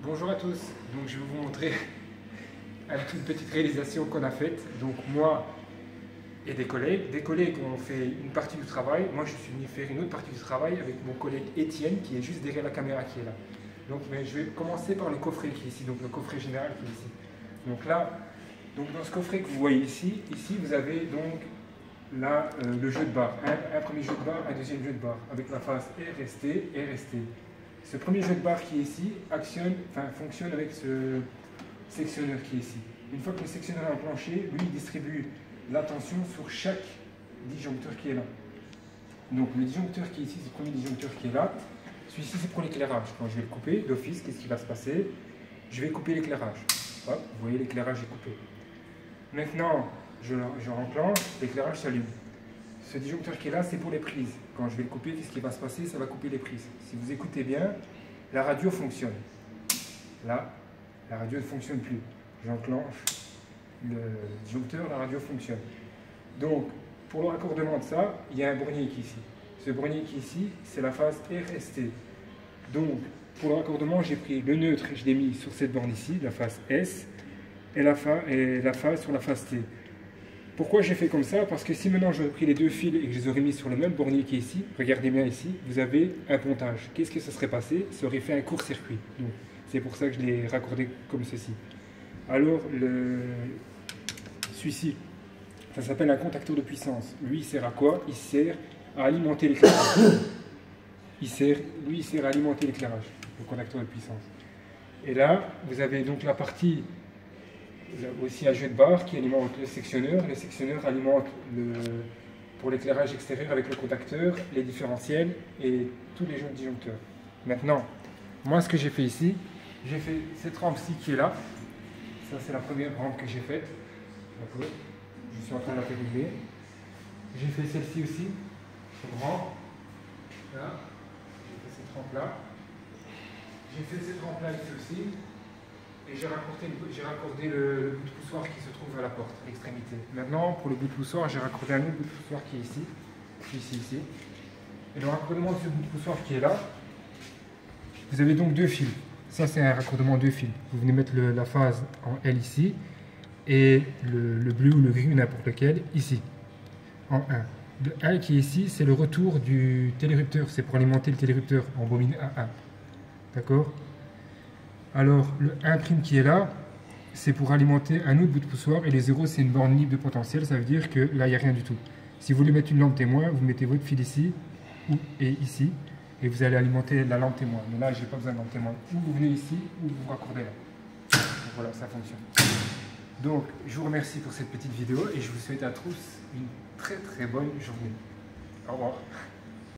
Bonjour à tous, donc je vais vous montrer une petite réalisation qu'on a faite. Donc moi et des collègues ont fait une partie du travail. Moi je suis venu faire une autre partie du travail avec mon collègue Étienne qui est juste derrière la caméra qui est là. Donc je vais commencer par le coffret qui est ici, donc le coffret général qui est ici. Donc là, dans ce coffret que vous voyez ici vous avez donc là le jeu de barre, un premier jeu de barre, un deuxième jeu de barre avec la phase RST, RST. Ce premier jeu de barre qui est ici fonctionne avec ce sectionneur qui est ici. Une fois que le sectionneur est enclenché, lui il distribue la tension sur chaque disjoncteur qui est là. Donc le disjoncteur qui est ici, c'est le premier disjoncteur qui est là. Celui-ci c'est pour l'éclairage. Quand je vais le couper d'office, qu'est-ce qui va se passer? Je vais couper l'éclairage. Hop, vous voyez l'éclairage est coupé. Maintenant, je enclenche, l'éclairage s'allume. Ce disjoncteur qui est là, c'est pour les prises. Quand je vais le couper, qu'est-ce qui va se passer? Ça va couper les prises. Si vous écoutez bien, la radio fonctionne. Là, la radio ne fonctionne plus. J'enclenche le disjoncteur, la radio fonctionne. Donc, pour le raccordement de ça, il y a un bornier qui est ici. Ce bornier qui est ici, c'est la phase RST. Donc, pour le raccordement, j'ai pris le neutre et je l'ai mis sur cette borne ici, la phase S, et la phase sur la phase T. Pourquoi j'ai fait comme ça? Parce que si maintenant j'aurais pris les deux fils et que je les aurais mis sur le même bornier qui est ici, regardez bien ici, vous avez un pontage. Qu'est-ce que ça serait passé? Ça aurait fait un court-circuit. Donc c'est pour ça que je l'ai raccordé comme ceci. Alors celui-ci, ça s'appelle un contacteur de puissance. Lui il sert à quoi? Il sert à alimenter l'éclairage. Lui il sert à alimenter l'éclairage, le contacteur de puissance. Et là, vous avez donc la partie aussi un jeu de barre qui alimente le sectionneur. Le sectionneur alimente pour l'éclairage extérieur avec le contacteur, les différentiels et tous les jeux de disjoncteurs. Maintenant, moi ce que j'ai fait ici, j'ai fait cette rampe-ci qui est là. Ça c'est la première rampe que j'ai faite. Je suis en train de la terminer. J'ai fait celle-ci aussi, cette rampe. Là, j'ai fait cette rampe-là. J'ai fait cette rampe-là ici aussi. Et j'ai raccordé le bout de poussoir qui se trouve à la porte, à l'extrémité. Maintenant, pour le bout de poussoir, j'ai raccordé un autre bout de poussoir qui est ici. Et le raccordement de ce bout de poussoir qui est là, vous avez donc deux fils. Ça, c'est un raccordement deux fils. Vous venez mettre la phase en L ici, et le bleu ou le gris, n'importe lequel, ici, en 1. Le 1 qui est ici, c'est le retour du télérupteur. C'est pour alimenter le télérupteur en bobine A1. D'accord? Alors, le 1' qui est là, c'est pour alimenter un autre bout de poussoir, et le 0, c'est une borne libre de potentiel, ça veut dire que là, il n'y a rien du tout. Si vous voulez mettre une lampe témoin, vous mettez votre fil ici, et ici, et vous allez alimenter la lampe témoin. Mais là, je n'ai pas besoin de lampe témoin. Ou vous venez ici, ou vous raccordez là. Donc, voilà, ça fonctionne. Donc, je vous remercie pour cette petite vidéo, et je vous souhaite à tous une très très bonne journée. Au revoir.